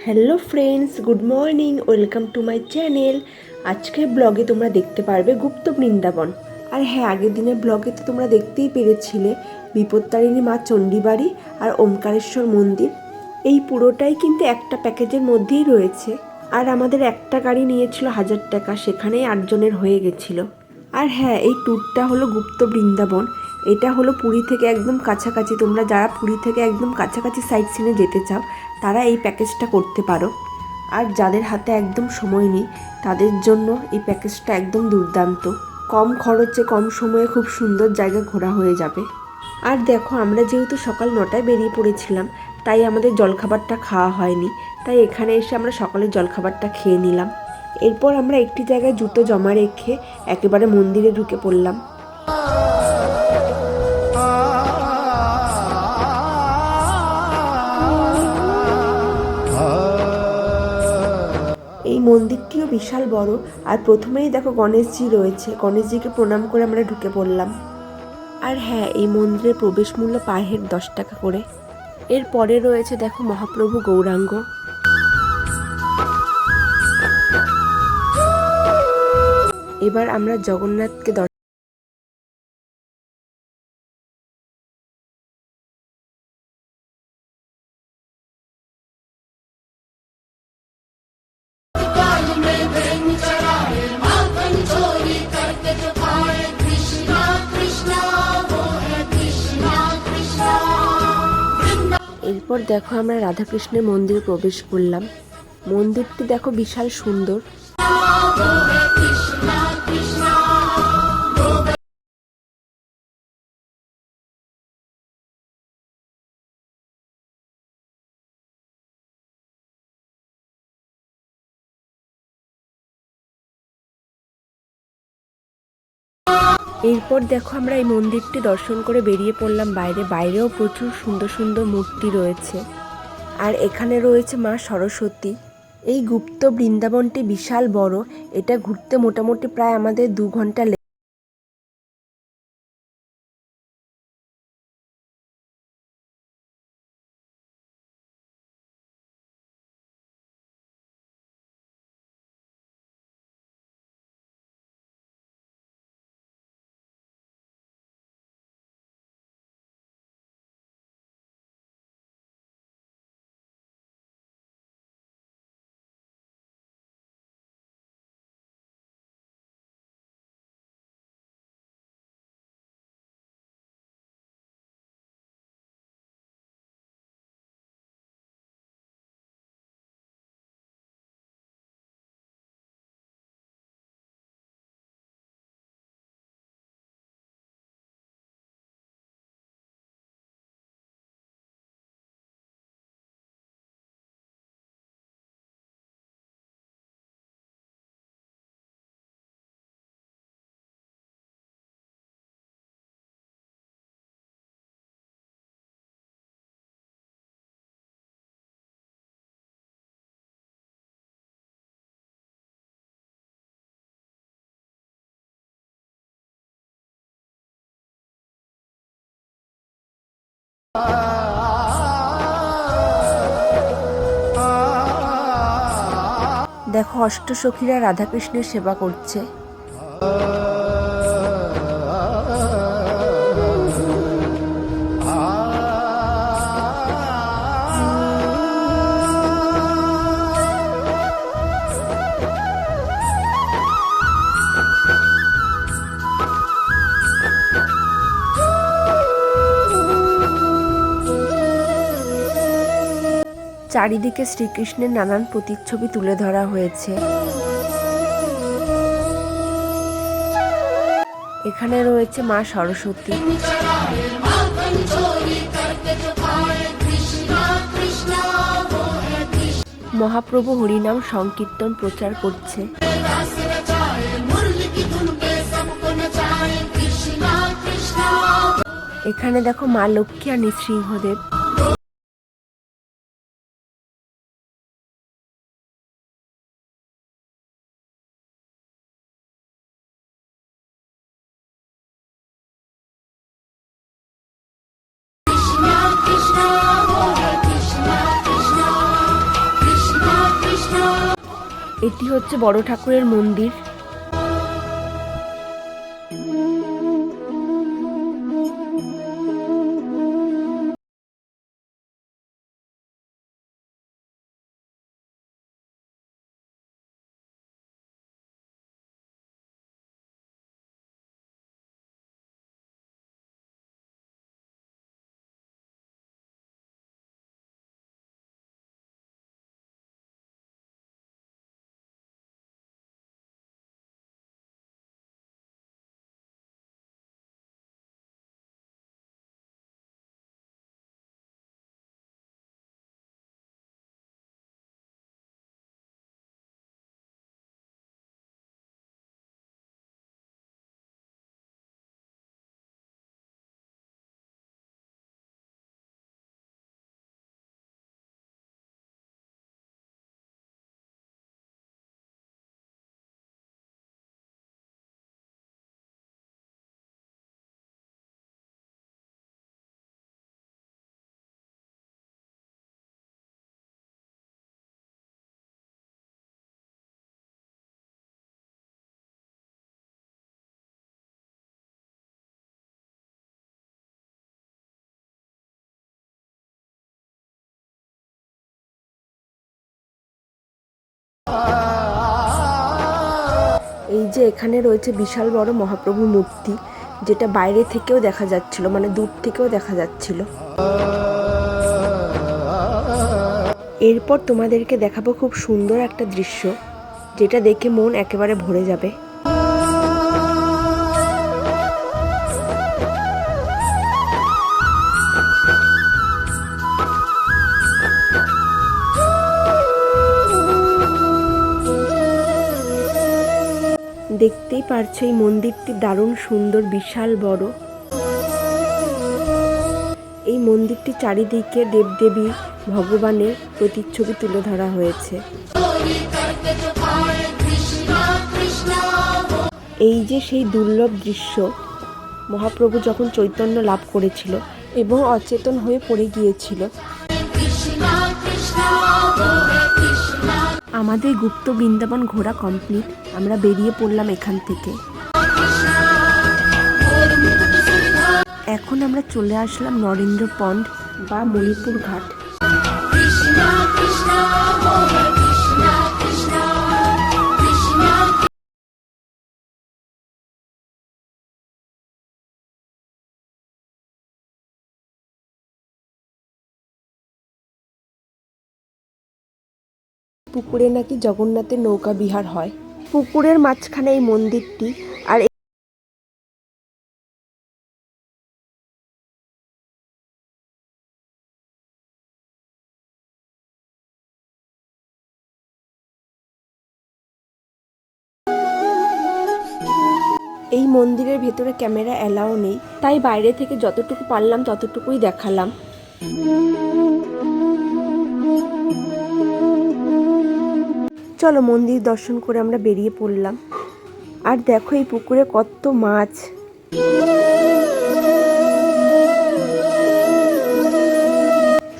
Hello friends, good morning, welcome to my channel. আজকের ব্লগে তোমরা দেখতে পারবে গুপ্ত বৃন্দাবন। আর হ্যাঁ, আগের দিনের ব্লগে তো তোমরা দেখতেই পেরেছিলে বিপত্তারিণী মা চণ্ডীবাড়ি আর ওমকারেশ্বর মন্দির। এই পুরোটাই কিন্তু একটা প্যাকেজের মধ্যেই রয়েছে। আর আমাদের একটা গাড়ি নিয়েছিল 1000 টাকা, সেখানেই 8 জনের হয়ে গেছিলো। আর হ্যাঁ, এই ট্যুরটা হলো গুপ্ত বৃন্দাবন। এটা হলো পুরী থেকে একদম কাছাকাছি। তোমরা যারা পুরী থেকে একদম কাছাকাছি সাইট সিনে যেতে চাও তারা এই প্যাকেজটা করতে পারো। আর যাদের হাতে একদম সময় নেই তাদের জন্য এই প্যাকেজটা একদম দুর্দান্ত। কম খরচে কম সময়ে খুব সুন্দর জায়গা ঘোরা হয়ে যাবে। আর দেখো, আমরা যেহেতু সকাল 9টায় বেরিয়ে পড়েছিলাম, তাই আমাদের জলখাবারটা খাওয়া হয়নি। তাই এখানে এসে আমরা সকালের জলখাবারটা খেয়ে নিলাম। এরপর আমরা একটি জায়গায় জুতো জমা রেখে একেবারে মন্দিরে ঢুকে পড়লাম। এই মন্দিরটিও বিশাল বড়। আর প্রথমেই দেখো গণেশজি রয়েছে, গণেশজিকে প্রণাম করে আমরা ঢুকে পড়লাম। আর হ্যাঁ, এই মন্দিরের প্রবেশ মূল্য পার হেড 10 টাকা করে। এরপরে রয়েছে দেখো মহাপ্রভু গৌরাঙ্গ। এবার আমরা জগন্নাথকে এরপর দেখো আমরা রাধাকৃষ্ণের মন্দিরে প্রবেশ করলাম। মন্দিরটি দেখো বিশাল সুন্দর। এরপর দেখো আমরা এই মন্দিরটি দর্শন করে বেরিয়ে পড়লাম বাইরে। বাইরেও প্রচুর সুন্দর সুন্দর মূর্তি রয়েছে। আর এখানে রয়েছে মা সরস্বতী। এই গুপ্ত বৃন্দাবনটি বিশাল বড়। এটা ঘুরতে মোটামুটি প্রায় আমাদের 2 ঘন্টা। দেখো অষ্টসখীরা রাধাকৃষ্ণের সেবা করছে। চারিদিকে শ্রীকৃষ্ণের নানান প্রতিচ্ছবি তুলে ধরা হয়েছে। এখানে রয়েছে মা সরস্বতী। মহাপ্রভু হরিনাম সংকীর্তন প্রচার করছে। এখানে দেখো মা লক্ষ্মী আর নৃসিংহদেব। এটি হচ্ছে বড় ঠাকুরের মন্দির। এই যে এখানে রয়েছে বিশাল বড় মহাপ্রভুর মূর্তি, যেটা বাইরে থেকেও দেখা যাচ্ছিল, মানে দূর থেকেও দেখা যাচ্ছিল। এরপর তোমাদেরকে দেখাবো খুব সুন্দর একটা দৃশ্য, যেটা দেখে মন একেবারে ভরে যাবে। দেখতেই পারছো এই মন্দিরটি দারুণ সুন্দর, বিশাল বড়। এই মন্দিরটি চারিদিকে দেবদেবী ভগবানের প্রতিচ্ছবি তুলে ধরা হয়েছে। এই যে সেই দুর্লভ দৃশ্য, মহাপ্রভু যখন চৈতন্য লাভ করেছিল এবং অচেতন হয়ে পড়ে গিয়েছিল। আমাদের গুপ্ত বৃন্দাবন ঘোরা কমপ্লিট। আমরা বেরিয়ে পড়লাম এখান থেকে। এখন আমরা চলে আসলাম নরেন্দ্র পন্ড বা মণিপুর ঘাট। পুকুরে নাকি জগন্নাথের নৌকা বিহার হয়। পুকুরের মাঝখানে এই মন্দিরটি। আর এই মন্দিরের ভেতরে ক্যামেরা অ্যালাউ নেই, তাই বাইরে থেকে যতটুকু পারলাম ততটুকুই দেখালাম। চলো মন্দির দর্শন করে আমরা বেরিয়ে পড়লাম। আর দেখো এই পুকুরে কত মাছ।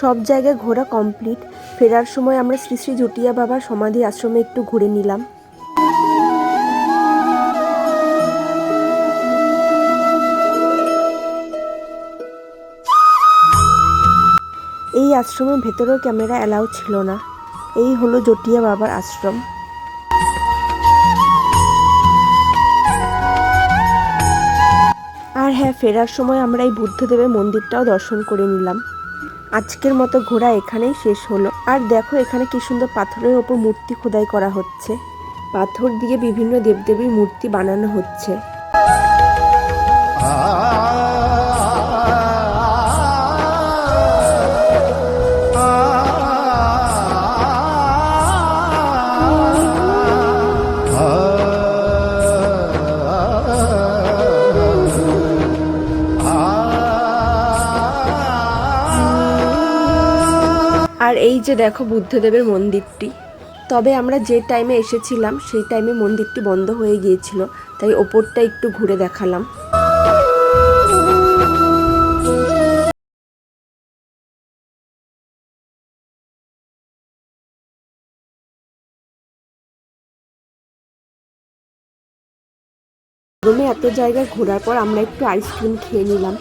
সব জায়গায় ঘোরা কমপ্লিট। ফেরার সময় আমরা শ্রী শ্রী জুটিয়া বাবার সমাধি আশ্রমে একটু ঘুরে নিলাম। এই আশ্রমের ভেতরেও ক্যামেরা অ্যালাউ ছিল না। এই হলো জটিয়া বাবার আশ্রম। আর হ্যাঁ, ফেরার সময় আমরা এই বুদ্ধদেবের মন্দিরটাও দর্শন করে নিলাম। আজকের মতো ঘোরা এখানেই শেষ হলো। আর দেখো এখানে কি সুন্দর পাথরের ওপর মূর্তি খোদাই করা হচ্ছে। পাথর দিয়ে বিভিন্ন দেবদেবীর মূর্তি বানানো হচ্ছে। আর এই যে দেখো বুদ্ধদেবের মন্দিরটি। তবে আমরা যে টাইমে এসেছিলাম সেই টাইমে মন্দিরটি বন্ধ হয়ে গিয়েছিল, তাই ওপরটা একটু ঘুরে দেখালাম। রুমে এত জায়গায় ঘোরার পর আমরা একটু আইসক্রিম খেয়ে নিলাম।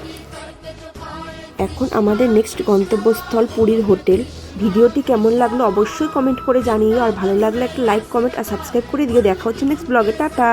এখন আমাদের নেক্সট গন্তব্যস্থল পুরীর হোটেল। ভিডিওটি কেমন লাগলো অবশ্যই কমেন্ট করে জানিও, আর ভালো লাগলে একটা লাইক কমেন্ট আর সাবস্ক্রাইব করে দিয়ে দেখা হচ্ছে নেক্সট ব্লগে। টাটা।